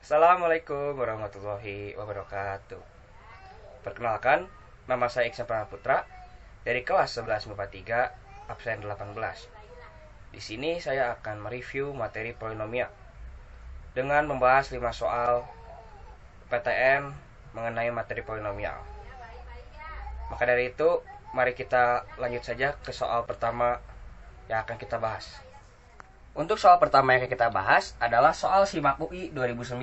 Assalamualaikum warahmatullahi wabarakatuh. Perkenalkan, nama saya Iksan Pranaputra dari kelas 11 MIPA 3, absen 18. Di sini saya akan mereview materi polinomial dengan membahas 5 soal PTN mengenai materi polinomial. Maka dari itu, mari kita lanjut saja ke soal pertama yang akan kita bahas. Untuk soal pertama yang kita bahas adalah soal SIMAK UI 2009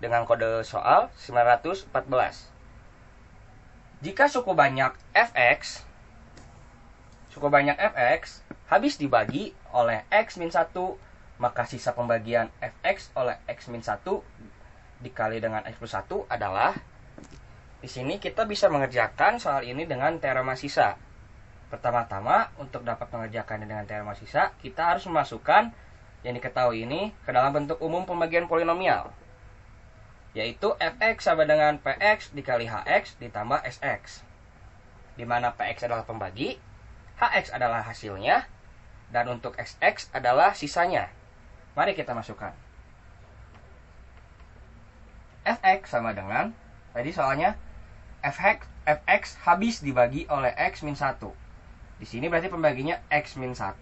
dengan kode soal 914. Jika suku banyak fx habis dibagi oleh x min 1, maka sisa pembagian fx oleh x min 1 dikali dengan x plus 1 adalah, di sini kita bisa mengerjakan soal ini dengan teorema sisa. Pertama-tama, untuk dapat mengerjakannya dengan teorema sisa, kita harus memasukkan yang diketahui ini ke dalam bentuk umum pembagian polinomial, yaitu fx sama dengan px dikali hx ditambah sx, di mana px adalah pembagi, hx adalah hasilnya, dan untuk sx adalah sisanya. Mari kita masukkan. Fx sama dengan, tadi soalnya fx habis dibagi oleh x min 1. Di sini berarti pembaginya x min 1,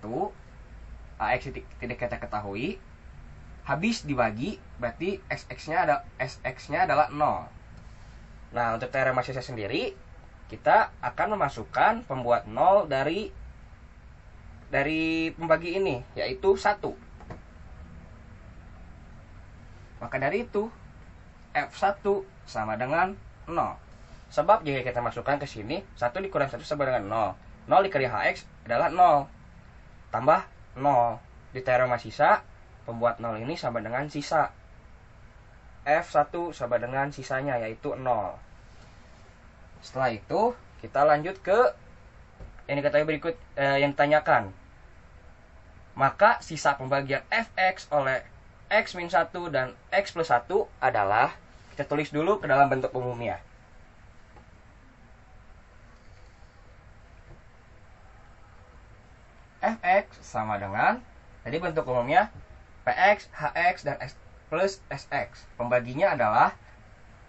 ax tidak kita ketahui, habis dibagi berarti sx-nya adalah 0. Nah, untuk teorema sisa sendiri, kita akan memasukkan pembuat 0 dari pembagi ini, yaitu 1. Maka dari itu, f1 sama dengan 0. Sebab jika kita masukkan ke sini, 1 dikurang 1 sama dengan 0. 0 dikali hx adalah 0. Tambah 0. Di teorema sisa, pembuat 0 ini sama dengan sisa. F1 sama dengan sisanya, yaitu 0. Setelah itu, kita lanjut ke yang diketahui berikut, yang ditanyakan. Maka sisa pembagian fx oleh x min 1 dan x plus 1 adalah, kita tulis dulu ke dalam bentuk umumnya. Fx sama dengan, jadi bentuk umumnya px, hx, dan x plus sx. Pembaginya adalah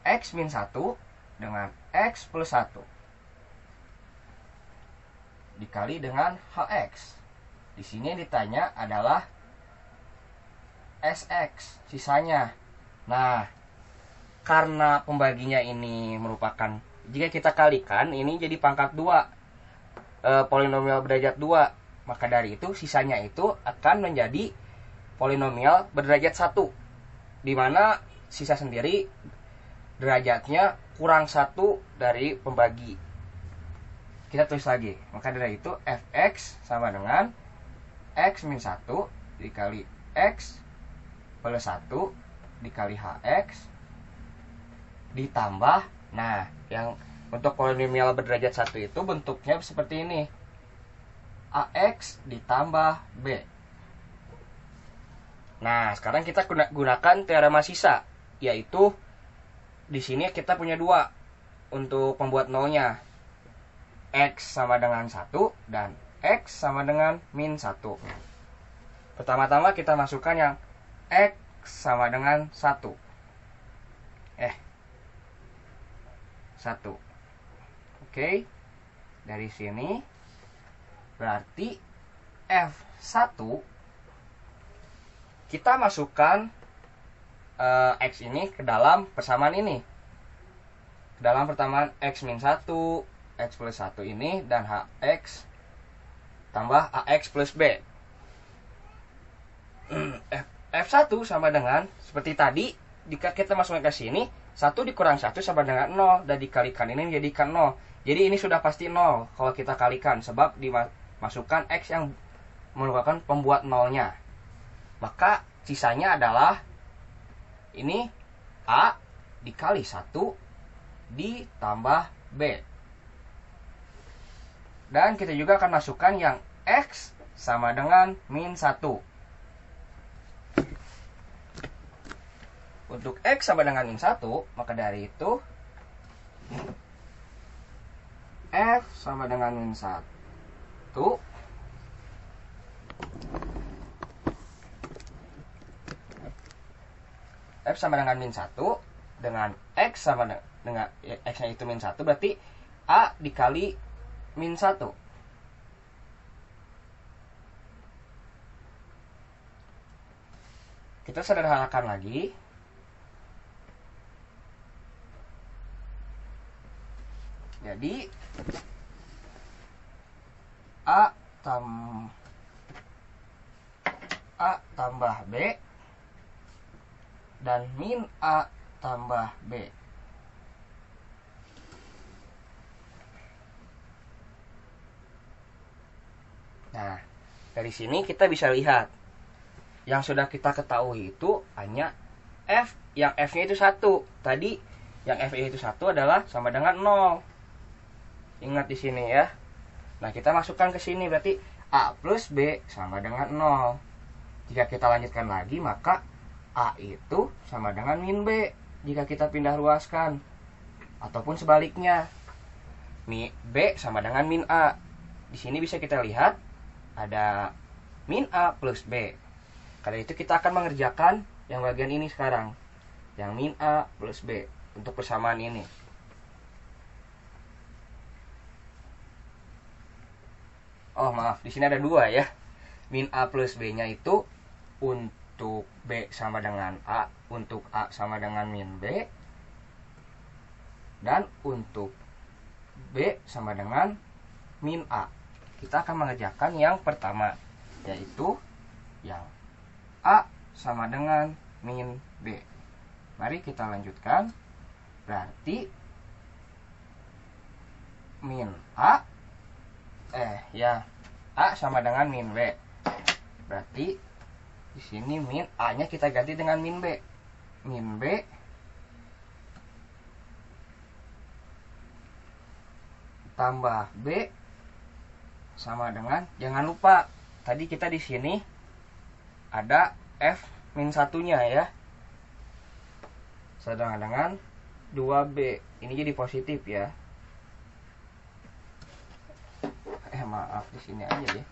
x min 1 dengan x plus 1 dikali dengan hx. Di sini yang ditanya adalah sx, sisanya. Nah, karena pembaginya ini merupakan, jika kita kalikan, ini jadi pangkat 2, polinomial berderajat 2. Maka dari itu, sisanya itu akan menjadi polinomial berderajat 1, di mana sisa sendiri derajatnya kurang 1 dari pembagi. Kita tulis lagi. Maka dari itu, fx sama dengan x min 1 dikali x plus 1 dikali hx ditambah, nah, yang untuk polinomial berderajat 1 itu bentuknya seperti ini, ax ditambah b. Nah, sekarang kita gunakan teorema sisa, yaitu di sini kita punya 2 untuk pembuat nolnya. X sama dengan 1 dan x sama dengan min 1. Pertama-tama kita masukkan yang x sama dengan 1. 1. Oke. Dari sini berarti F1 kita masukkan X ini ke dalam persamaan ini. Ke dalam persamaan X min 1, X plus 1 ini, dan HX tambah AX plus B. F1 sama dengan, seperti tadi, jika kita masukkan ke sini, 1 dikurang 1 sama dengan 0, dan dikalikan ini menjadikan 0. Jadi ini sudah pasti 0 kalau kita kalikan, sebab masukkan X yang merupakan pembuat nolnya. Maka sisanya adalah ini A dikali 1 ditambah B. Dan kita juga akan masukkan yang X sama dengan min 1. Untuk X sama dengan min 1, maka dari itu F sama dengan min 1 F sama dengan min 1 dengan X sama dengan X nya itu min 1, berarti A dikali min 1. Kita sederhanakan lagi. Jadi A tambah B dan min A tambah B. Nah, dari sini kita bisa lihat yang sudah kita ketahui itu hanya F, yang F-nya itu 1. Tadi yang F-nya itu 1 adalah sama dengan 0. Ingat di sini ya. Nah, kita masukkan ke sini, berarti A plus B sama dengan 0. Jika kita lanjutkan lagi, maka A itu sama dengan min B jika kita pindah ruaskan. Ataupun sebaliknya, B sama dengan min A. Di sini bisa kita lihat ada min A plus B. Karena itu kita akan mengerjakan yang bagian ini sekarang, yang min A plus B untuk persamaan ini. Oh maaf, di sini ada 2 ya. Min A plus B-nya itu untuk B sama dengan A, untuk A sama dengan min B, dan untuk B sama dengan min A. Kita akan mengerjakan yang pertama, yaitu yang A sama dengan min B. Mari kita lanjutkan. Berarti min A A sama dengan min B. Berarti di sini min A-nya kita ganti dengan min B. Min B tambah B sama dengan, jangan lupa tadi kita di sini ada F min 1-nya ya. Sedangkan dengan 2B. Ini jadi positif ya. Maaf, di sini aja ya.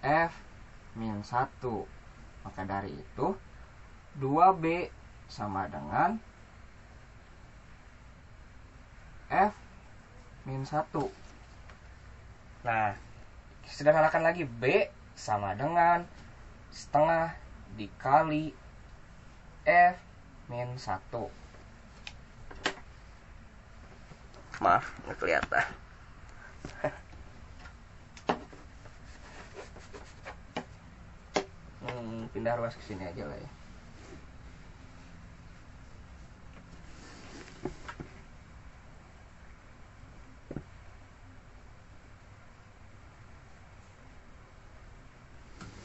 F min 1. Maka dari itu 2B sama dengan F min 1. Nah, sederhanakan lagi, B sama dengan setengah dikali F min 1. Maaf, nggak kelihatan. Pindah ruas ke sini aja lah ya.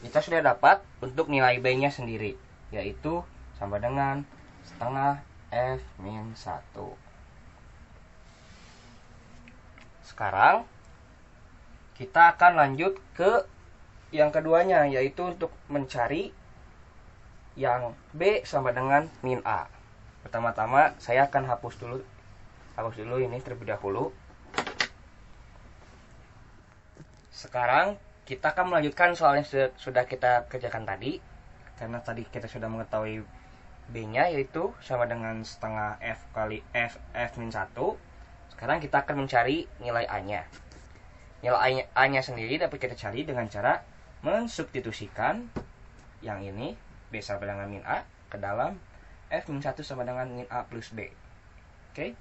Kita sudah dapat untuk nilai B-nya sendiri, yaitu sama dengan setengah F min 1. Sekarang kita akan lanjut ke yang keduanya, yaitu untuk mencari yang B sama dengan min A. Pertama-tama saya akan hapus dulu ini terlebih dahulu. Sekarang kita akan melanjutkan soal yang sudah kita kerjakan tadi. Karena tadi kita sudah mengetahui B-nya, yaitu sama dengan setengah F kali F min 1. Sekarang kita akan mencari nilai A-nya. Nilai A-nya sendiri dapat kita cari dengan cara mensubstitusikan yang ini, B sama dengan min A, ke dalam F min 1 sama dengan min A plus B. Oke?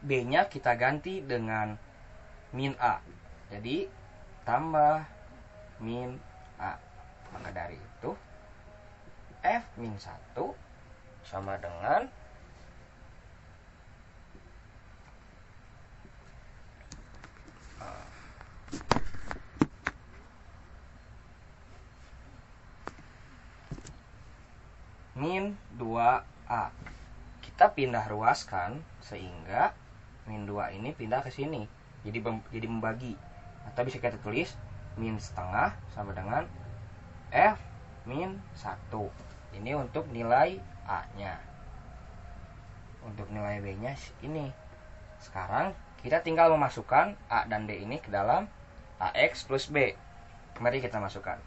B-nya kita ganti dengan min A. Jadi tambah min A. Maka dari itu F min 1 sama dengan min 2A. Kita pindah ruaskan sehingga min 2 ini pindah ke sini. Jadi membagi. Atau bisa kita tulis min setengah sama dengan F min 1. Ini untuk nilai A-nya. Untuk nilai B-nya ini. Sekarang kita tinggal memasukkan A dan D ini ke dalam AX plus B. Mari kita masukkan.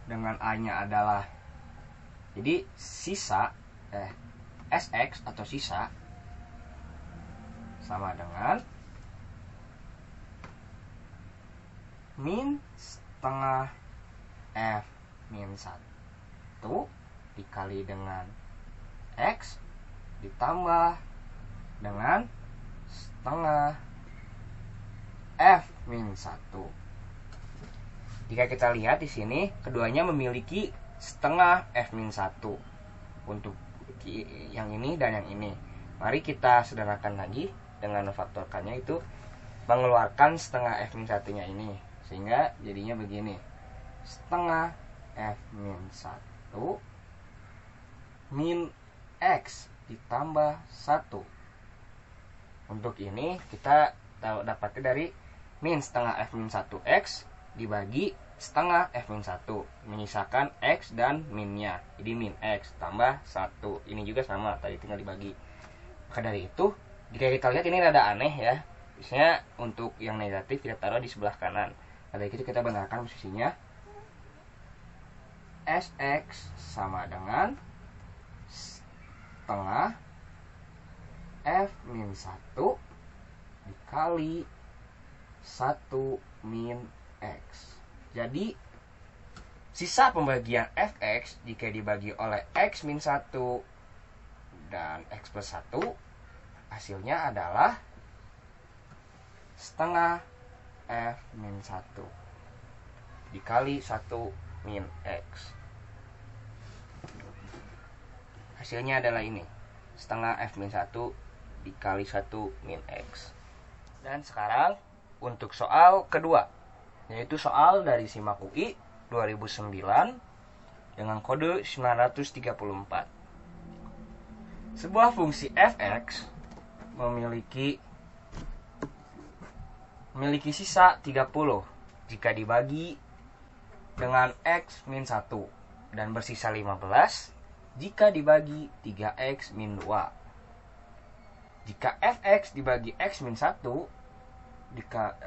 Dengan A-nya adalah, jadi sisa SX atau sisa sama dengan min setengah F min 1 dikali dengan X ditambah dengan setengah F min 1. Jika kita lihat di sini, keduanya memiliki setengah F min 1 untuk yang ini dan yang ini. Mari kita sederhanakan lagi dengan memfaktorkannya, itu mengeluarkan setengah F min 1-nya ini, sehingga jadinya begini. Setengah F min 1 min X ditambah 1. Untuk ini kita dapatnya dari min setengah F min 1X dibagi setengah F min 1, menyisakan X dan minnya, jadi min X tambah 1. Ini juga sama, tadi tinggal dibagi. Maka dari itu, jika kita lihat ini rada aneh ya, biasanya untuk yang negatif kita taruh di sebelah kanan. Dari itu kita benarkan posisinya. SX sama dengan setengah F min 1 dikali 1 min X. Jadi sisa pembagian Fx jika dibagi oleh X min 1 dan X plus 1, hasilnya adalah setengah F min 1 dikali 1 min X. Hasilnya adalah ini, setengah F min 1 dikali 1 min X. Dan sekarang untuk soal kedua, yaitu soal dari SIMAK UI 2009 dengan kode 934. Sebuah fungsi Fx memiliki sisa 30 jika dibagi dengan X min 1 dan bersisa 15 jika dibagi 3X min 2. Jika Fx dibagi X min 1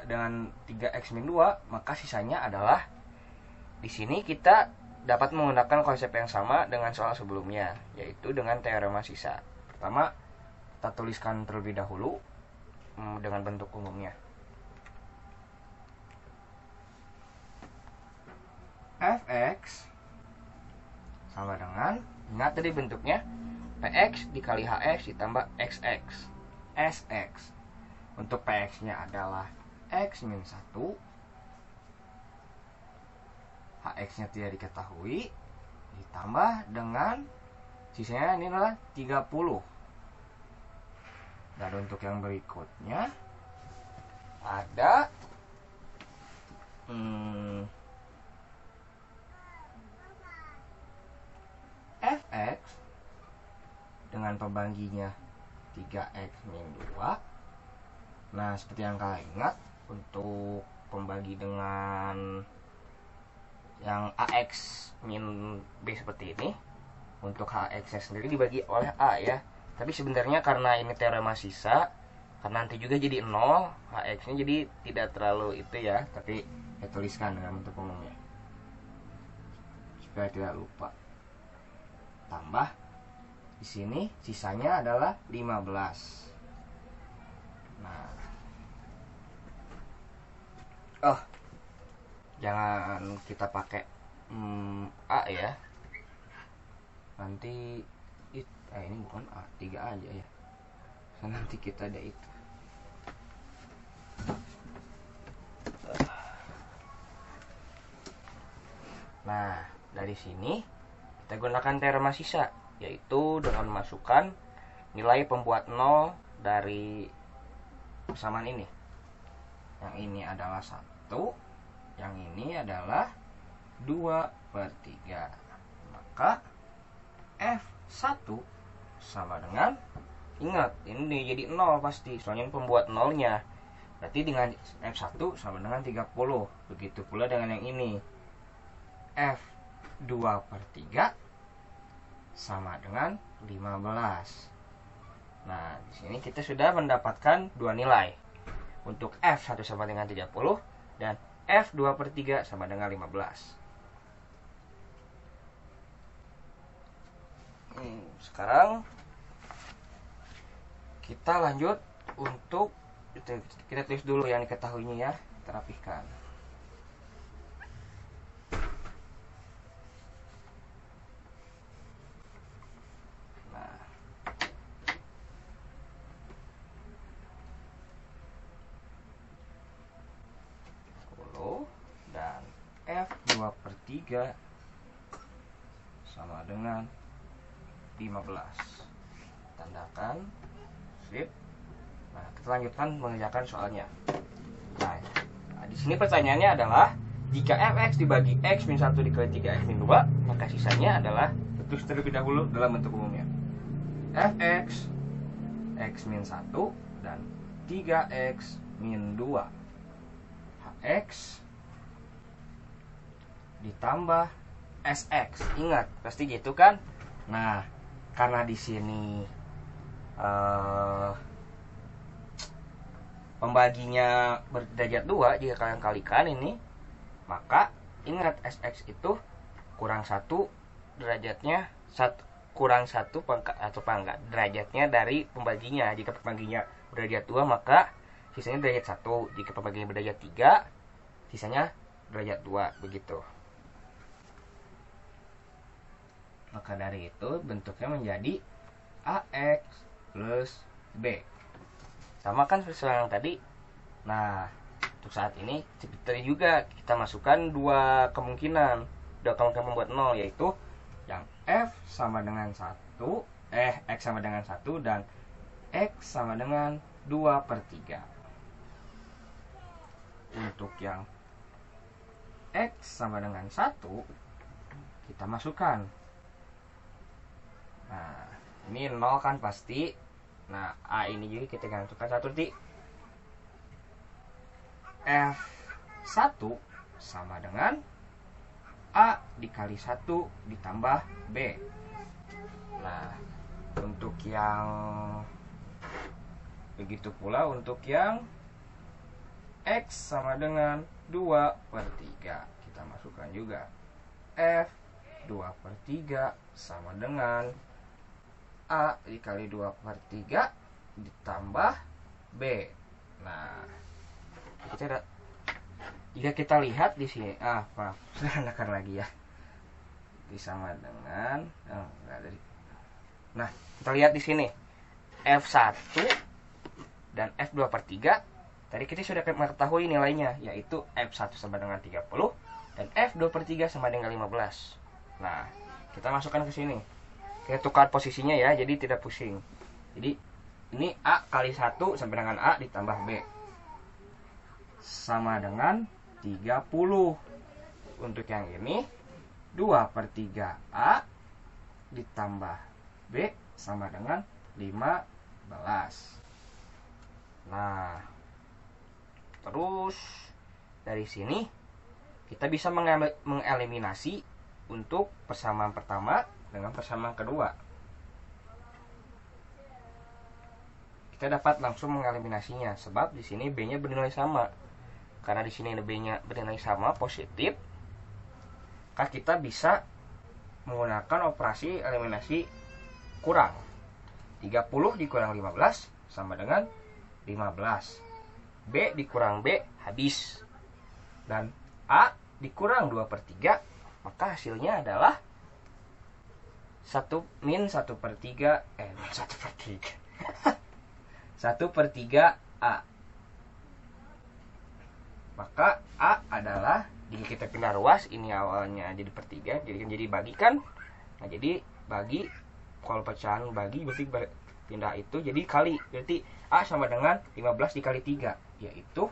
dengan 3X min 2, maka sisanya adalah, di sini kita dapat menggunakan konsep yang sama dengan soal sebelumnya, yaitu dengan teorema sisa. Pertama, kita tuliskan terlebih dahulu dengan bentuk umumnya. Fx sama dengan, ingat tadi bentuknya, Px dikali Hx ditambah Xx. Sx. Untuk Px-nya adalah X min 1. Hx-nya tidak diketahui. Ditambah dengan sisanya ini adalah 30. Dan untuk yang berikutnya ada Fx dengan pembaginya 3X min 2. Nah, seperti yang kalian ingat, untuk pembagi dengan yang AX min B seperti ini, untuk HX sendiri dibagi oleh A ya. Tapi sebenarnya karena ini teorema sisa, karena nanti juga jadi 0, HX nya jadi tidak terlalu itu ya, tapi saya tuliskan dengan bentuk umumnya supaya tidak lupa. Tambah di sini sisanya adalah 15. Nah, jangan kita pakai A ya, nanti ini bukan A, 3 aja ya, nanti kita ada itu. Nah, dari sini kita gunakan teorema sisa, yaitu dengan memasukkan nilai pembuat 0 dari persamaan ini. Yang ini adalah 1, yang ini adalah 2/3. Maka F1 sama dengan Ingat, ini jadi 0 pasti, soalnya ini pembuat nolnya. Berarti dengan F1 sama dengan 30. Begitu pula dengan yang ini. F2 per 3 sama dengan 15. Nah, di sini kita sudah mendapatkan dua nilai. Untuk F1 sama dengan 30 dan F2 per 3 sama dengan 15. Sekarang kita lanjut untuk kita tulis dulu yang diketahuinya ya, kita rapihkan. Nah, dan F2 per 3 sama dengan 15. Tandakan. Sip. Nah, kita lanjutkan mengerjakan soalnya. Nah, di sini pertanyaannya adalah jika fx dibagi x min 1 dikali 3x min 2, maka sisanya adalah tulis terlebih dahulu dalam bentuk umumnya. Fx x min 1 dan 3x min 2 hx ditambah sx. Ingat, pasti gitu kan? Nah, karena di sini pembaginya berderajat 2, jika kalian kalikan ini, maka ingat sx itu kurang 1 derajatnya, kurang 1 pangkat atau pangkat derajatnya dari pembaginya. Jika pembaginya berderajat 2, maka sisanya derajat 1. Jika pembaginya berderajat 3, sisanya derajat 2, begitu. Maka dari itu bentuknya menjadi AX plus B. Sama kan sesuai yang tadi. Nah, untuk saat ini tadi juga kita masukkan dua kemungkinan membuat 0, yaitu yang F sama dengan 1, X sama dengan 1 dan X sama dengan 2 per 3. Untuk yang X sama dengan 1 kita masukkan. Nah, ini 0 kan pasti. Nah, A ini juga kita masukkan 1 titik. F1 sama dengan A dikali 1 ditambah B. Nah, untuk yang begitu pula untuk yang X sama dengan 2 per 3. Kita masukkan juga. F2 per 3 sama dengan A dikali 2 per 3 ditambah B. Nah, jika kita lihat di sini, maaf, sudah tandakan lagi ya. Sama dengan Nah, kita lihat di sini. F1 dan F2 per 3. Tadi kita sudah mengetahui nilainya, yaitu F1 sama dengan 30 dan F2 per 3 sama dengan 15. Nah, kita masukkan ke sini. Kita tukar posisinya ya, jadi tidak pusing. Jadi ini A kali 1 sampai dengan A ditambah B sama dengan 30. Untuk yang ini 2 per 3 A ditambah B sama dengan 15. Nah, terus dari sini kita bisa mengeliminasi untuk persamaan pertama dengan persamaan kedua. Kita dapat langsung mengeliminasinya sebab di sini B-nya bernilai sama. Karena di sini B-nya bernilai sama positif, maka kita bisa menggunakan operasi eliminasi kurang. 30 dikurang 15 sama dengan 15. B dikurang B habis. Dan A dikurang 2 per 3, maka hasilnya adalah 1 per 3 1 per 3 A. Maka A adalah, jika kita pindah ruas, ini awalnya jadi per 3, jadi bagikan. Nah, jadi bagi, kalau pecahan bagi berarti pindah itu jadi kali. Berarti A sama dengan 15 dikali 3, yaitu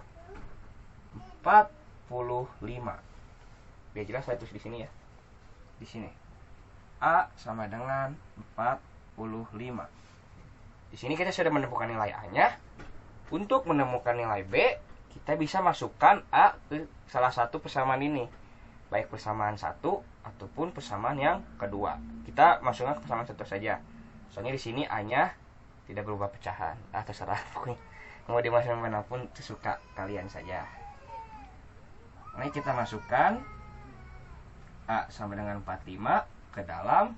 45. Biar jelas saya tulis di sini ya. Di sini. A sama dengan 45. Di sini kita sudah menemukan nilai A-nya. Untuk menemukan nilai B, kita bisa masukkan A ke salah satu persamaan ini, baik persamaan 1 ataupun persamaan yang kedua. Kita masukkan ke persamaan 1 saja. Soalnya di sini A-nya tidak berubah pecahan. Terserah, pokoknya mau dimasukkan manapun sesuka kalian saja. Ini kita masukkan A sama dengan 45 ke dalam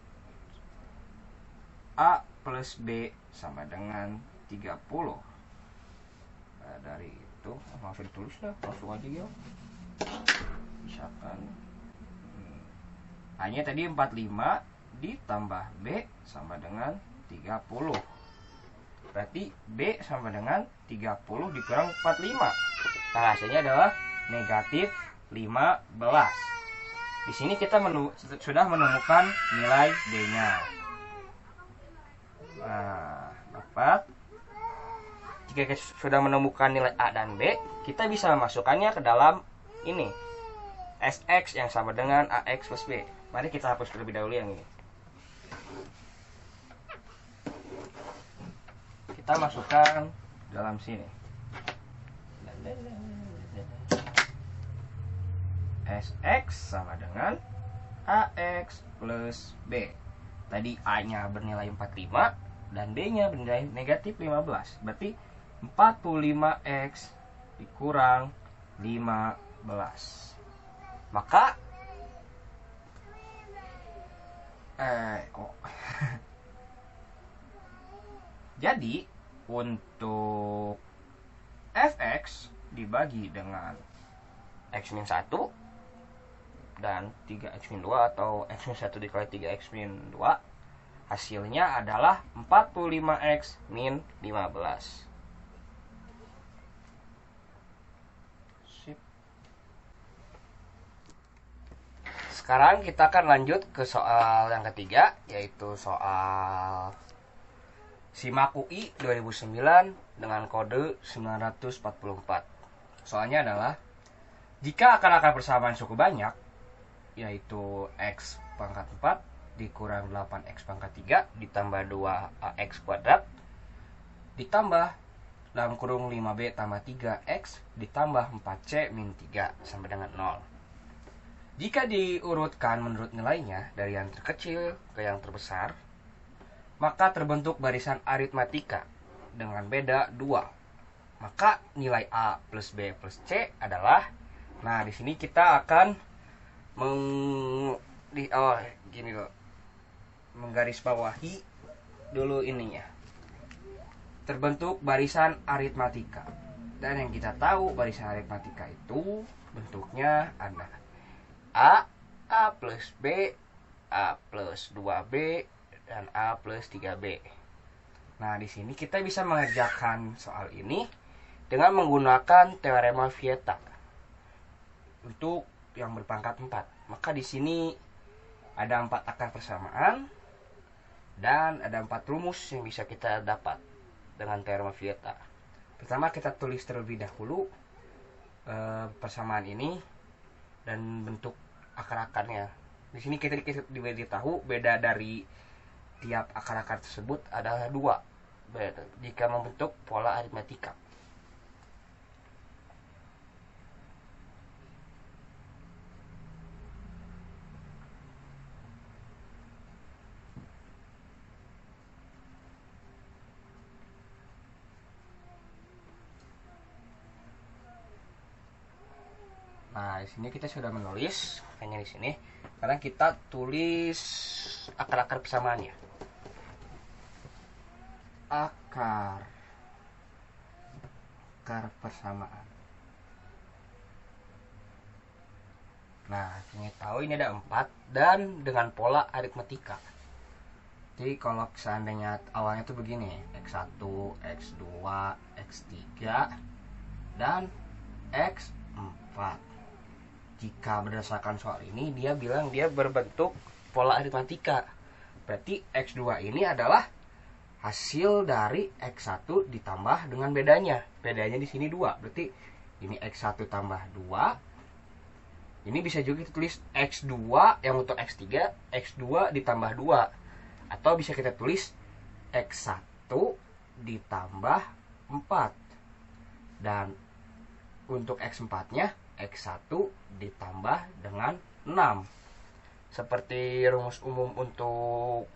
A plus B sama dengan 30. Dari itu langsung ditulis dah, langsung aja ya. Misalkan A-nya tadi 45 ditambah B sama dengan 30. Berarti B sama dengan 30 dikurang 45. Nah, hasilnya adalah negatif 15. Di sini kita sudah menemukan nilai B-nya. Nah, dapat. Jika kita sudah menemukan nilai A dan B, kita bisa memasukkannya ke dalam ini, SX yang sama dengan AX plus B. Mari kita hapus terlebih dahulu yang ini. Kita masukkan dalam sini. SX sama dengan AX plus B. Tadi A-nya bernilai 45 dan B-nya bernilai negatif 15. Berarti 45X dikurang 15. Maka jadi untuk Fx dibagi dengan X-1 dan 3X-2 atau X-1 dikali 3X-2, hasilnya adalah 45X min 15. Sekarang kita akan lanjut ke soal yang ketiga, yaitu soal SIMAK UI 2009 dengan kode 944. Soalnya adalah, jika akar-akar persamaan cukup banyak, yaitu X pangkat 4 dikurang 8X pangkat 3 ditambah 2AX kuadrat ditambah dalam kurung 5B tambah 3X ditambah 4C min 3 sampai dengan 0. Jika diurutkan menurut nilainya dari yang terkecil ke yang terbesar, maka terbentuk barisan aritmatika dengan beda 2. Maka nilai A plus B plus C adalah, nah di sini kita akan menggarisbawahi dulu ininya. Terbentuk barisan aritmatika. Dan yang kita tahu barisan aritmatika itu bentuknya ada A plus B, A plus 2B, dan A plus 3B. Nah, di sini kita bisa mengerjakan soal ini dengan menggunakan teorema Vieta untuk yang berpangkat 4. Maka di sini ada 4 akar persamaan dan ada 4 rumus yang bisa kita dapat dengan teorema Vieta. Pertama, kita tulis terlebih dahulu persamaan ini dan bentuk akar-akarnya. Di sini kita diberitahu beda dari tiap akar-akar tersebut adalah 2 jika membentuk pola aritmatika. Nah, di sini kita sudah menulis hanya di sini. Sekarang kita tulis akar-akar persamaannya. Akar persamaan. Nah, ini tahu ini ada 4 dan dengan pola aritmatika. Jadi kalau seandainya awalnya tuh begini, X1, X2, X3 dan X4. Jika berdasarkan soal ini, dia bilang dia berbentuk pola aritmatika. Berarti X2 ini adalah hasil dari X1 ditambah dengan bedanya. Bedanya di sini 2. Berarti ini X1 tambah 2. Ini bisa juga kita tulis X2 yang untuk X3, X2 ditambah 2. Atau bisa kita tulis X1 ditambah 4. Dan untuk X4-nya, X1 ditambah dengan 6. Seperti rumus umum untuk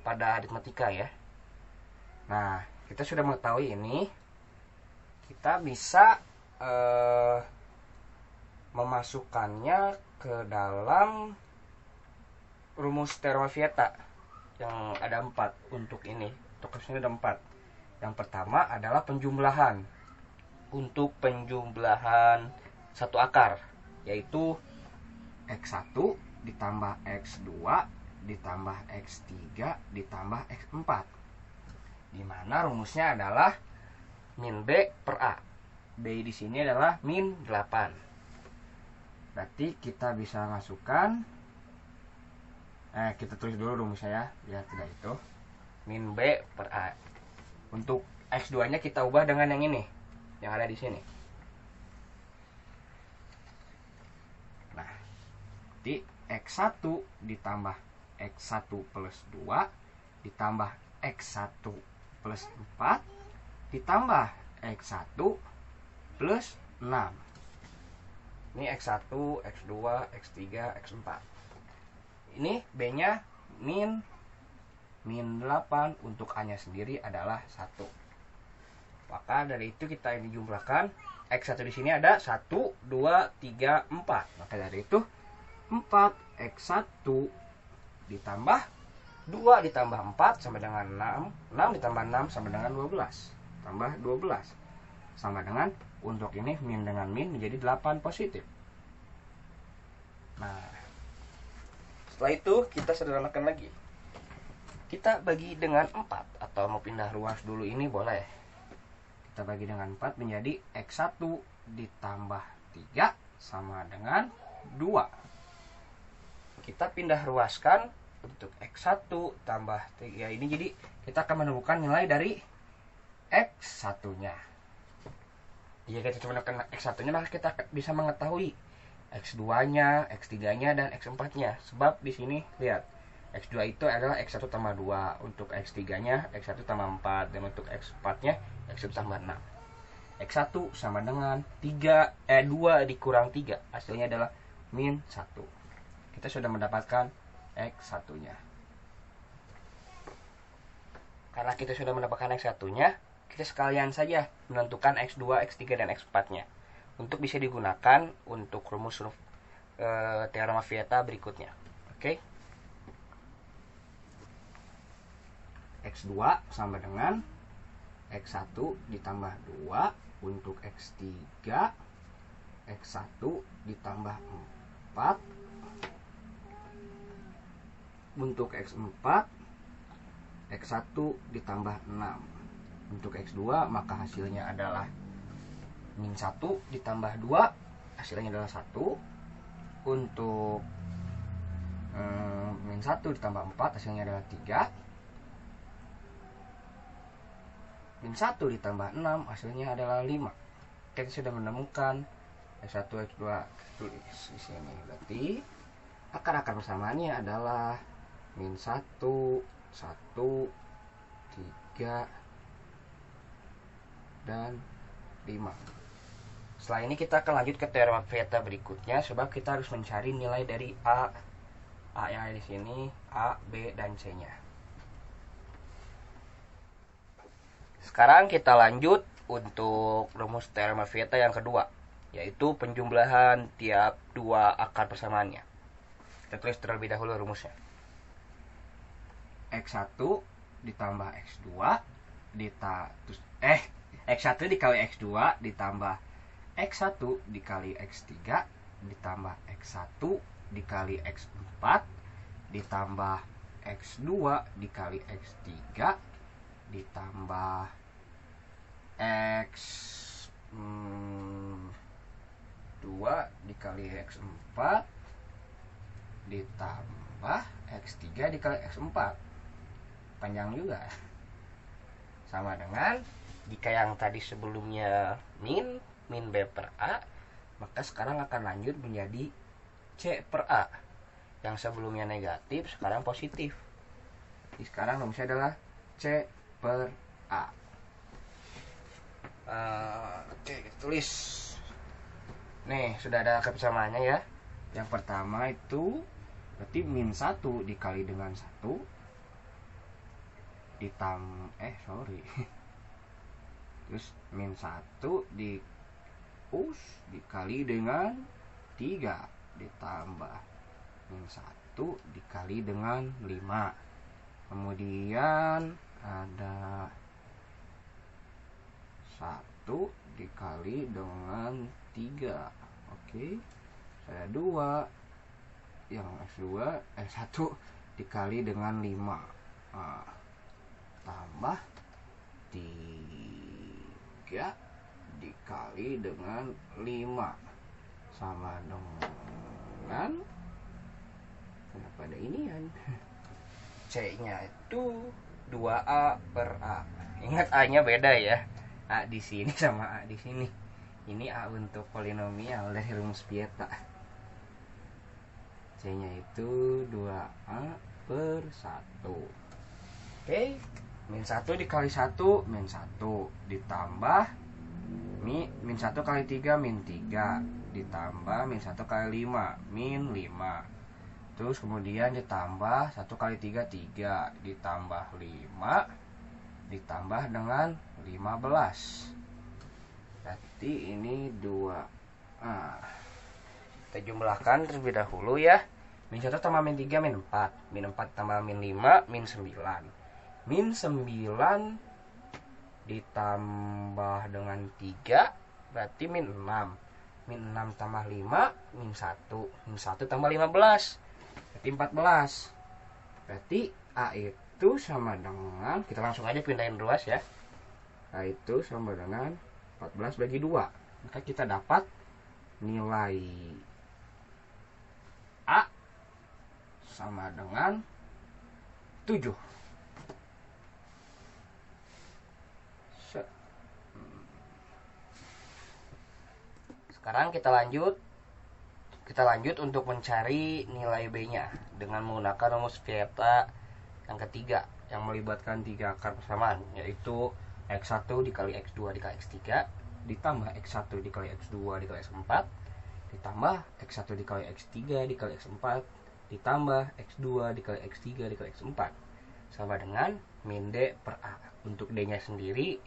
pada aritmatika ya. Nah, kita sudah mengetahui ini. Kita bisa memasukkannya ke dalam rumus teorema Vieta yang ada 4 untuk ini. Untuk ini ada 4. Yang pertama adalah penjumlahan. Untuk penjumlahan satu akar, yaitu X1 ditambah X2 ditambah X3 ditambah X4, dimana rumusnya adalah min B per A. B di sini adalah min 8. Berarti kita bisa masukkan, kita tulis dulu rumusnya ya, biar tidak itu. Min B per A. Untuk X2 nya kita ubah dengan yang ini, yang ada di sini. Nah, di X1 ditambah X1 plus 2 ditambah X1 plus 4 ditambah X1 plus 6. Ini X1, X2, X3, X4. Ini B-nya min 8, untuk A-nya sendiri adalah 1. Maka dari itu kita dijumlahkan. X1 di sini ada 1, 2, 3, 4. Maka dari itu 4 X1 ditambah 2 ditambah 4 sama dengan 6. 6 ditambah 6 sama dengan 12. Tambah 12. Sama dengan, untuk ini min dengan min menjadi 8 positif. Nah, setelah itu kita sederhanakan lagi. Kita bagi dengan 4, atau mau pindah ruas dulu ini boleh. Kita bagi dengan 4 menjadi X1 ditambah 3 sama dengan 2. Kita pindah ruaskan untuk X1 tambah 3 ini, jadi kita akan menemukan nilai dari X1 nya. Jika kita menemukan X1 nya, maka kita bisa mengetahui X2 nya, X3 nya, dan X4 nya. Sebab di sini lihat, X2 itu adalah X1 tambah 2, untuk X3 nya X1 tambah 4, dan untuk X4 nya X1 tambah 6. X1 sama dengan 2 dikurang 3, hasilnya adalah min 1. Kita sudah mendapatkan X1 nya. Karena kita sudah mendapatkan X1 nya, kita sekalian saja menentukan X2, X3, dan X4 nya untuk bisa digunakan untuk rumus teorema Vieta berikutnya. Oke. X2 sama dengan X1 ditambah 2 untuk X3, X1 ditambah 4 untuk X4, X1 ditambah 6 untuk X2, maka hasilnya adalah min 1 ditambah 2, hasilnya adalah 1. Untuk min 1 ditambah 4, hasilnya adalah 3. Min 1 ditambah 6, hasilnya adalah 5. Kita sudah menemukan X1, X2, tulis di sini. Berarti akar-akar persamaannya adalah min 1, 1, 3, dan 5. Setelah ini kita akan lanjut ke teorema Vieta berikutnya, sebab kita harus mencari nilai dari A yang ada di sini, A, B, dan C-nya. Sekarang kita lanjut untuk rumus teorema Vieta yang kedua, yaitu penjumlahan tiap dua akar persamaannya. Kita tulis terlebih dahulu rumusnya. X1 ditambah X2 X1 dikali X2 ditambah X1 dikali X3 ditambah X1 dikali X4 ditambah X2 dikali X3 ditambah X2 dikali X4 ditambah X3 dikali X4. Panjang juga. Sama dengan jika yang tadi sebelumnya min B per A, maka sekarang akan lanjut menjadi C per A. Yang sebelumnya negatif sekarang positif. Jadi sekarang rumusnya adalah C per A. Oke, kita tulis. Nih, sudah ada kebersamaannya ya. Yang pertama itu berarti min 1 dikali dengan 1 terus min 1 dikali dengan 3 ditambah min 1 dikali dengan 5. Kemudian ada 1 dikali dengan 3. Oke. Saya 2. Yang X2 1 dikali dengan 5. Tambah 3 dikali dengan 5 sama dengan, kenapa ada inian, C nya itu 2A per A. Ingat A nya beda ya, A di sini sama A di sini. Ini A untuk polinomial dari rumus Pieta. C nya itu 2A per 1. Oke, min 1 dikali 1 min 1 ditambah min 1 kali 3 min 3 ditambah min 1 kali 5 min 5. Terus kemudian ditambah 1 kali 3 3 ditambah 5 ditambah dengan 15. Berarti ini 2. Kita jumlahkan terlebih dahulu ya. Min 1 tambah min 3 min 4. Min 4 tambah min 5 min 9. Min 9 ditambah dengan 3 berarti min 6. Min 6 tambah 5 min 1. Min 1 tambah 15 berarti 14. Berarti A itu sama dengan, kita langsung aja pindahin ruas ya. A itu sama dengan 14 bagi 2. Maka kita dapat nilai A sama dengan 7. Sekarang kita lanjut untuk mencari nilai B-nya dengan menggunakan rumus Pieta yang ketiga yang melibatkan 3 akar persamaan, yaitu X1 dikali X2 dikali X3 ditambah X1 dikali X2 dikali X4 ditambah X1 dikali X3 dikali X4 ditambah X2 dikali X3 dikali X4 sama dengan min D per A. Untuk D-nya sendiri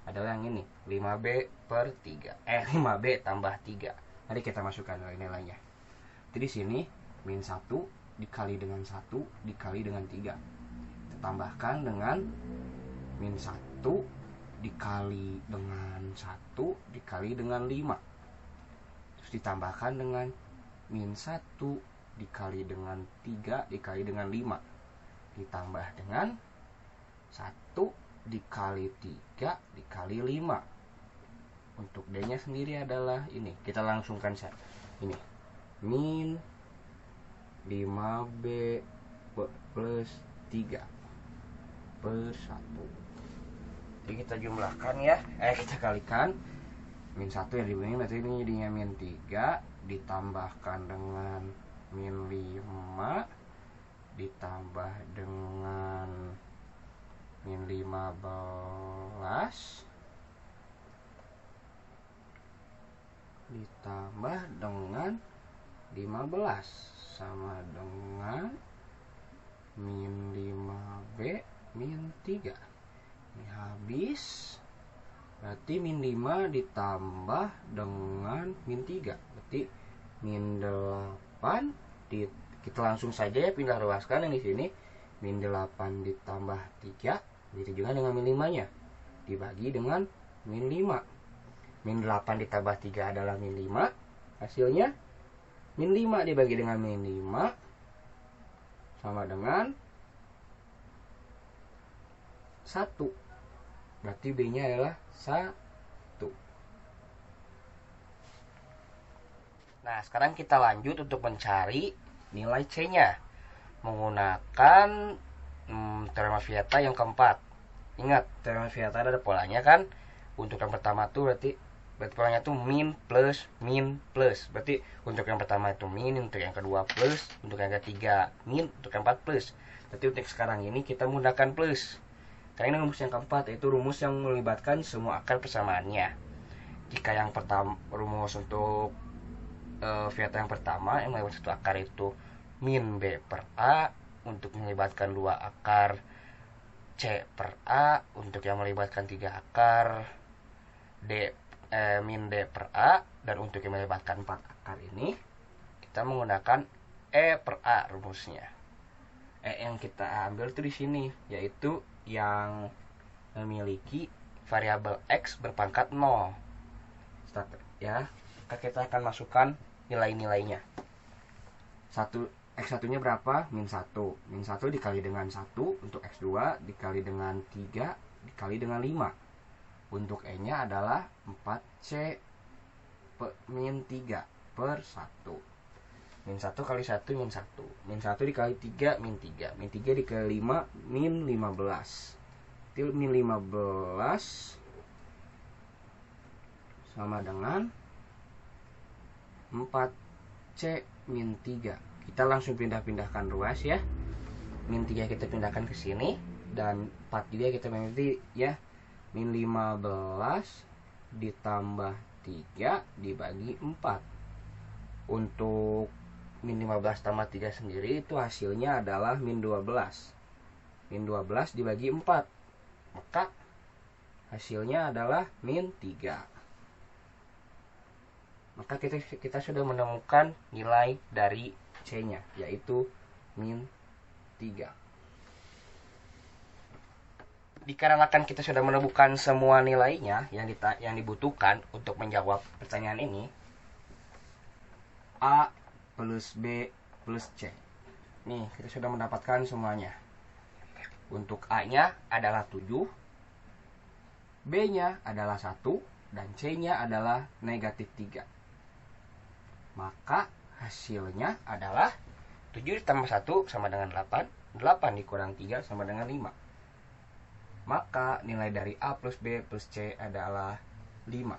adalah yang ini, 5B per 3. 5B tambah 3. Mari kita masukkan nilai-nilainya. Jadi di sini min 1 dikali dengan 1 dikali dengan 3. Kita tambahkan dengan min 1 dikali dengan 1 dikali dengan 5. Terus ditambahkan dengan min 1 dikali dengan 3 dikali dengan 5. Ditambah dengan 1 dikali 3 dikali 5. Untuk D nya sendiri adalah ini. Kita langsungkan saja. Ini min 5B plus 3 per 1. Jadi kita jumlahkan ya. Kita kalikan. Min 1 yang dibagi berarti ini jadinya min 3 ditambahkan dengan min 5 ditambah dengan min 15 ditambah dengan 15 sama dengan min 5B min 3. Ini habis. Berarti min 5 ditambah dengan min 3. Berarti min 8 kita langsung saja pindah ruaskan yang di sini. Min 8 ditambah 3 begitu juga dengan min 5 nya dibagi dengan min 5. Min 8 ditambah 3 adalah min 5. Hasilnya min 5 dibagi dengan min 5 sama dengan 1. Berarti B nya adalah 1. Nah, sekarang kita lanjut untuk mencari nilai C nya menggunakan teorema Pieta yang keempat. Ingat, teorema Pieta ada polanya kan. Untuk yang pertama tuh berarti polanya tuh min plus. Berarti untuk yang pertama itu min, untuk yang kedua plus, untuk yang ketiga min, untuk yang keempat plus. Berarti untuk sekarang ini kita menggunakan plus. Karena rumus yang keempat yaitu rumus yang melibatkan semua akar persamaannya. Jika yang pertama, rumus untuk Vieta yang pertama yang melibatkan satu akar itu min B per A, untuk melibatkan dua akar C per A, untuk yang melibatkan tiga akar min D per A, dan untuk yang melibatkan 4 akar ini kita menggunakan E per A rumusnya. Yang kita ambil itu di sini, yaitu yang memiliki variabel X berpangkat 0. Ya, kita akan masukkan nilai-nilainya. X1 nya berapa? Min 1 dikali dengan 1 untuk X2 dikali dengan 3 dikali dengan 5. Untuk E nya adalah 4C min 3 per 1. Min 1 kali 1 min 1. Min 1 dikali 3 min 3. Min 3 dikali 5 min 15. Min 15 sama dengan 4C min 3. Kita langsung pindah-pindahkan ruas ya. Min 3 kita pindahkan ke sini, dan 4 juga kita pilih ya. Min 15 ditambah 3 dibagi 4. Untuk min 15 tambah 3 sendiri itu hasilnya adalah min 12. Min 12 dibagi 4, maka hasilnya adalah min 3. Maka kita sudah menemukan nilai dari C nya, yaitu min 3. Dikarenakan kita sudah menemukan semua nilainya yang dibutuhkan untuk menjawab pertanyaan ini, A plus B plus C. Nih, kita sudah mendapatkan semuanya. Untuk A nya adalah 7, B nya adalah 1, dan C nya adalah negatif 3. Maka hasilnya adalah 7 ditambah 1 sama dengan 8, 8 dikurang 3 sama dengan 5. Maka nilai dari A plus B plus C adalah 5.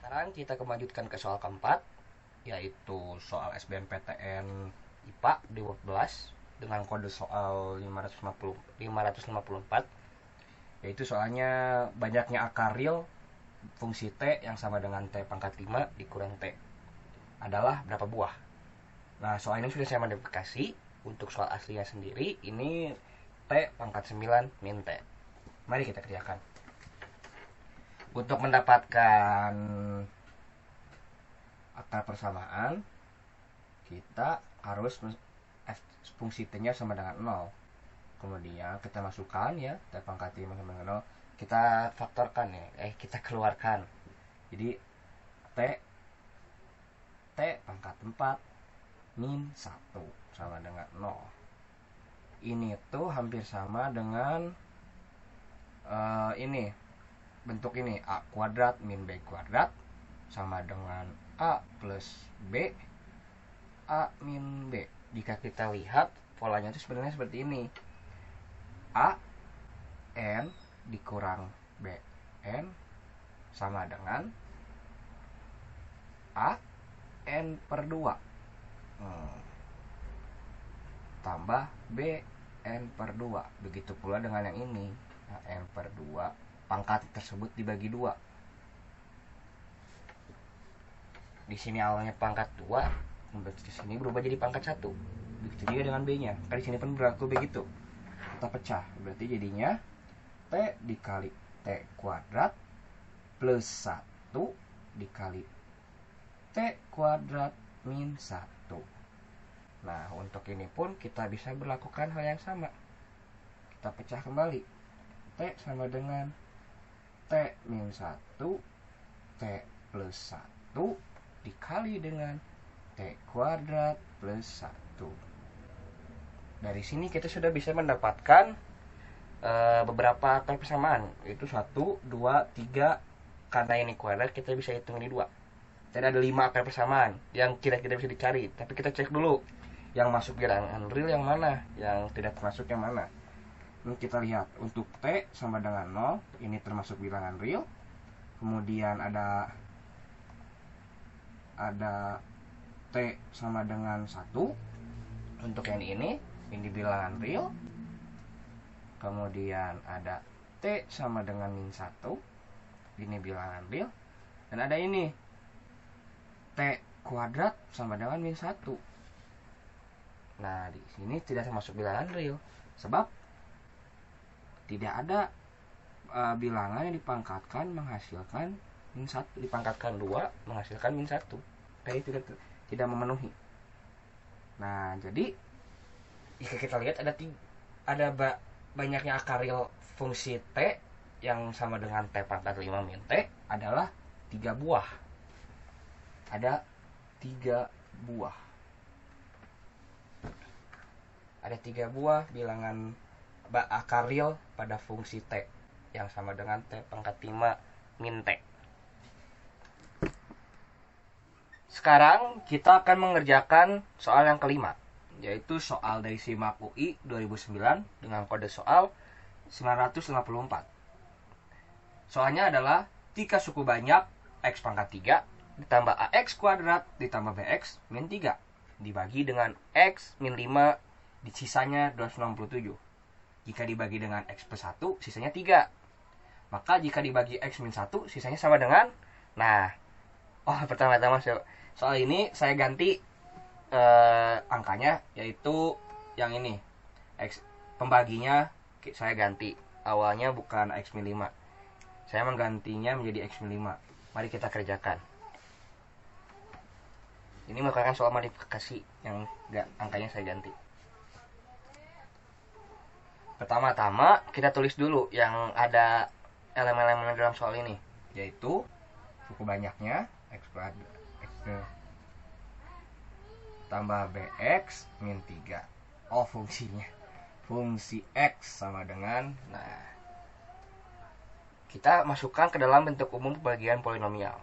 Sekarang kita lanjutkan ke soal keempat, yaitu soal SBMPTN IPA 12 dengan kode soal 554, yaitu soalnya banyaknya akar real fungsi T yang sama dengan T pangkat 5 dikurang T adalah berapa buah. Nah, soal ini sudah saya modifikasi. Untuk soal aslinya sendiri ini T pangkat 9 min T. Mari kita kerjakan. Untuk mendapatkan akar persamaan, kita harus fungsi T nya sama dengan 0. Kemudian kita masukkan ya, T pangkat 5 sama dengan 0. Kita faktorkan ya, kita keluarkan. Jadi T pangkat 4 min 1 sama dengan 0. Ini tuh hampir sama dengan ini. Bentuk ini A kuadrat min B kuadrat sama dengan A plus B A min B. Jika kita lihat polanya itu sebenarnya seperti ini. A N dikurang B N sama dengan A N per 2 tambah B N per 2. Begitu pula dengan yang ini, A N per 2 pangkat tersebut dibagi 2. Di sini awalnya pangkat 2, di sini berubah jadi pangkat 1. Begitu juga dengan B nya, kan di sini pun berlaku begitu. Kita pecah, berarti jadinya T dikali T kuadrat plus 1 dikali T kuadrat min 1. Nah, untuk ini pun kita bisa berlakukan hal yang sama. Kita pecah kembali. T sama dengan T min 1 T plus 1 dikali dengan T kuadrat plus 1. Dari sini kita sudah bisa mendapatkan beberapa akar persamaan, yaitu 1, 2, 3. Karena ini kuadrat, kita bisa hitung ini 2. Dan ada 5 akar persamaan yang kira-kira bisa dicari. Tapi kita cek dulu yang masuk bilangan real yang mana, yang tidak termasuk yang mana. Ini kita lihat untuk T sama dengan 0, ini termasuk bilangan real. Kemudian ada T sama dengan 1. Untuk yang ini bilangan real. Kemudian ada T sama dengan min 1. Ini bilangan real. Dan ada ini T kuadrat sama dengan min 1. Nah, di sini tidak termasuk bilangan real. Sebab tidak ada bilangan yang dipangkatkan menghasilkan min 1. Dipangkatkan 2 menghasilkan min 1. T tidak memenuhi. Nah, jadi jika kita lihat ada banyaknya akar real fungsi T yang sama dengan T pangkat 5 min T adalah 3 buah. Ada 3 buah. Ada 3 buah bilangan akar real pada fungsi T yang sama dengan T pangkat 5 min T. Sekarang kita akan mengerjakan soal yang kelima, yaitu soal dari SIMAK UI 2009 dengan kode soal 954. Soalnya adalah jika suku banyak X pangkat 3 ditambah AX kuadrat ditambah BX min 3 dibagi dengan X min 5 di sisanya 267. Jika dibagi dengan X plus 1 sisanya 3. Maka jika dibagi X min 1 sisanya sama dengan, pertama-tama soal ini saya ganti angkanya, yaitu yang ini X pembaginya saya ganti, awalnya bukan X min 5, saya menggantinya menjadi X min 5. Mari kita kerjakan. Ini merupakan soal modifikasi yang angkanya saya ganti. Pertama-tama kita tulis dulu yang ada elemen-elemen dalam soal ini, yaitu suku banyaknya X tambah BX min 3. Fungsinya fungsi X sama dengan, kita masukkan ke dalam bentuk umum pembagian polinomial.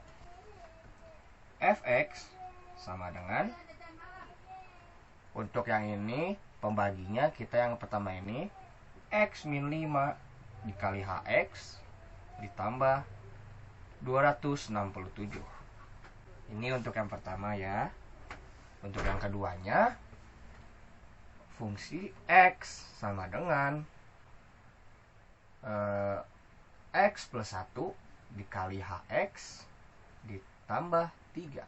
Fx sama dengan, untuk yang ini pembaginya kita yang pertama ini X min 5 dikali HX ditambah 267. Ini untuk yang pertama ya. Untuk yang keduanya fungsi X sama dengan X plus 1 dikali HX ditambah 3.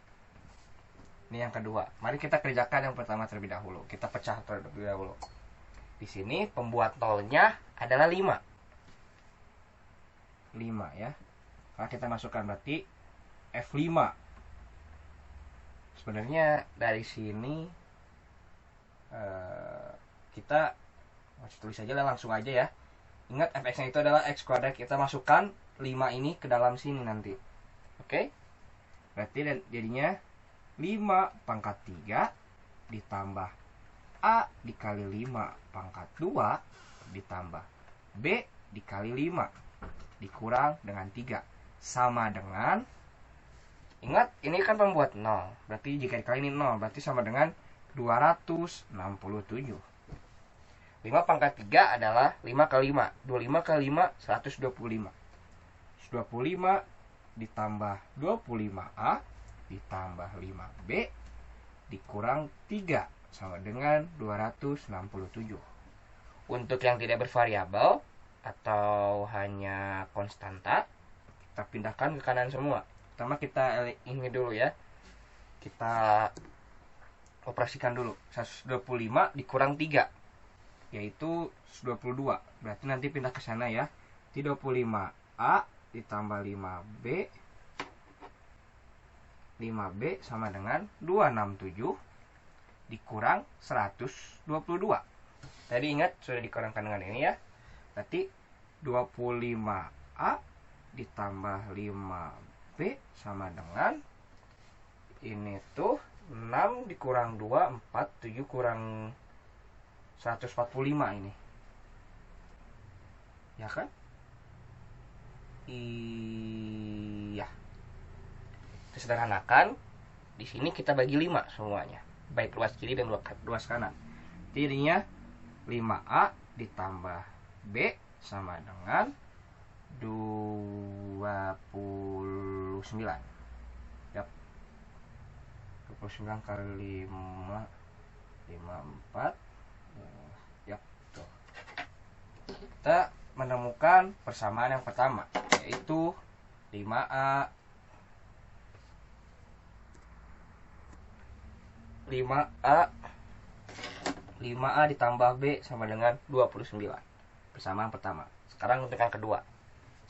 Ini yang kedua. Mari kita kerjakan yang pertama terlebih dahulu. Kita pecah terlebih dahulu. Di sini pembuat nolnya adalah 5 ya. Kalau kita masukkan berarti F5. Sebenarnya dari sini kita tulis aja lah, langsung aja ya. Ingat fx nya itu adalah x kuadrat. Kita masukkan 5 ini ke dalam sini nanti. Oke? Berarti jadinya 5 pangkat 3 ditambah A dikali 5 pangkat 2 ditambah B dikali 5 dikurang dengan 3 sama dengan, ingat ini kan pembuat 0, berarti jika dikali ini 0 berarti sama dengan 267. 5 pangkat 3 adalah 5 kali 5. 25 kali 5 125. 125 ditambah 25A ditambah 5B dikurang 3 sama dengan 267. Untuk yang tidak bervariabel atau hanya konstanta, kita pindahkan ke kanan semua. Pertama kita ini dulu ya. Kita operasikan dulu. 125 dikurang 3 yaitu 122. Berarti nanti pindah ke sana ya. 35A ditambah 5B sama dengan 267 dikurang 122. Tadi ingat sudah dikurangkan dengan ini ya. Berarti 25A ditambah 5B sama dengan, ini tuh 6 dikurang 2 4, 7 kurang 145 ini. Ya kan? Iya. Kita sederhanakan. Di sini kita bagi 5 semuanya. Baik luas kiri dan luas kanan. Jadinya 5A ditambah B sama dengan 29. Yap. 29 kali 5 54. Ya, tuh. Kita menemukan persamaan yang pertama, yaitu 5A 5A ditambah B sama dengan 29. Persamaan pertama. Sekarang untuk yang kedua.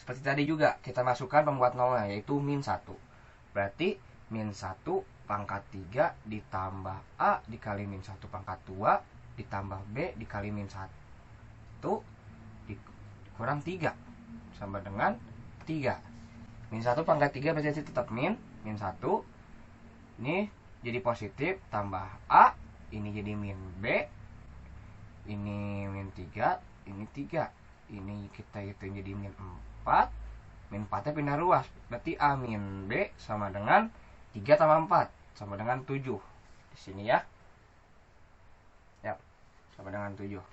Seperti tadi juga, kita masukkan pembuat nolnya, yaitu min 1. Berarti min 1 pangkat 3 ditambah A dikali min 1 pangkat 2 ditambah B dikali min 1 dikurang 3 sama dengan 3. Min 1 pangkat 3 berarti tetap min 1. Ini jadi positif, tambah A, ini jadi min B, ini min 3, ini 3. Ini kita hitung jadi min 4. Min 4 nya pindah ruas, berarti A min B sama dengan 3 tambah 4 sama dengan 7. Di sini ya. Ya, sama dengan 7.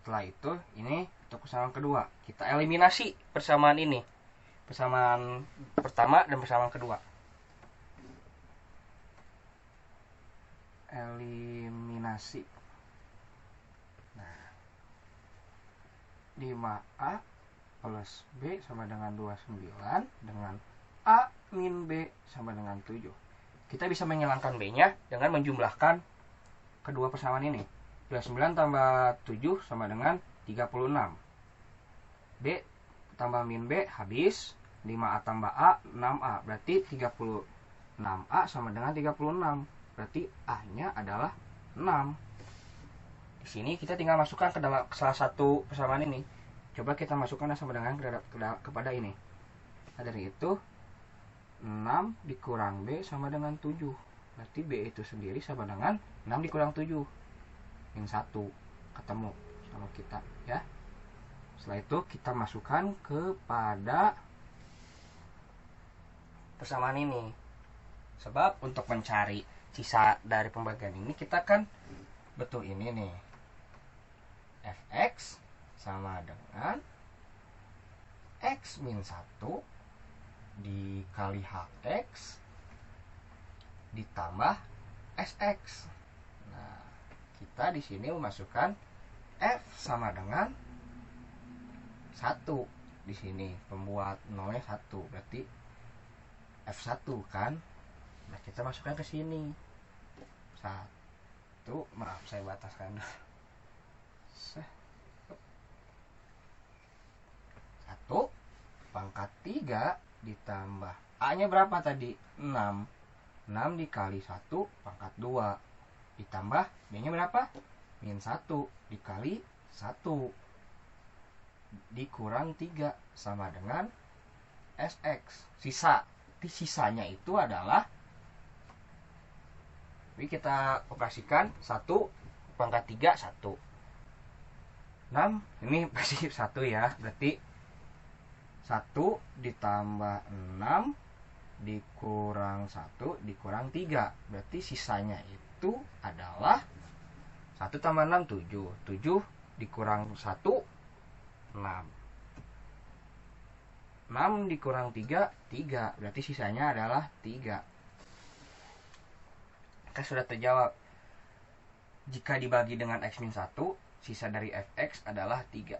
Setelah itu, ini untuk persamaan kedua. Kita eliminasi persamaan ini. Persamaan pertama dan persamaan kedua. Eliminasi. Nah, 5A plus B sama dengan 29 dengan A min B sama dengan 7. Kita bisa menghilangkan B-nya dengan menjumlahkan kedua persamaan ini. 29 tambah 7 sama dengan 36. B tambah min B habis. 5A tambah A 6A. Berarti 36A sama dengan 36. Berarti A-nya adalah 6. Di sini kita tinggal masukkan ke dalam salah satu persamaan ini. Coba kita masukkan sama dengan kepada ini. Nah, dari itu 6 dikurang B sama dengan 7. Berarti B itu sendiri sama dengan 6 dikurang 7. Min 1 ketemu sama kita ya. Setelah itu kita masukkan kepada persamaan ini. Sebab untuk mencari sisa dari pembagian ini kita kan betul ini nih. Fx sama dengan X min 1 dikali Hx ditambah Sx. Nah, kita di sini memasukkan F sama dengan 1. Di sini pembuat nolnya 1, berarti F1 kan. Nah, kita masukkan ke sini. 1, maaf saya bataskan. 1 pangkat 3 ditambah A-nya berapa tadi? 6. 6 dikali 1 pangkat 2 ditambah B-nya berapa? Min 1 dikali 1 dikurang 3 sama dengan Sx. Sisanya itu adalah, jadi kita operasikan 1 pangkat 3 1. 6 ini pasti 1 ya. Berarti 1 ditambah 6 dikurang 1 dikurang 3. Berarti sisanya itu adalah 1 tambah 6 7. 7 dikurang 1 6. 6 dikurang 3 3. Berarti sisanya adalah 3. Maka sudah terjawab. Jika dibagi dengan X min 1, sisa dari Fx adalah 3.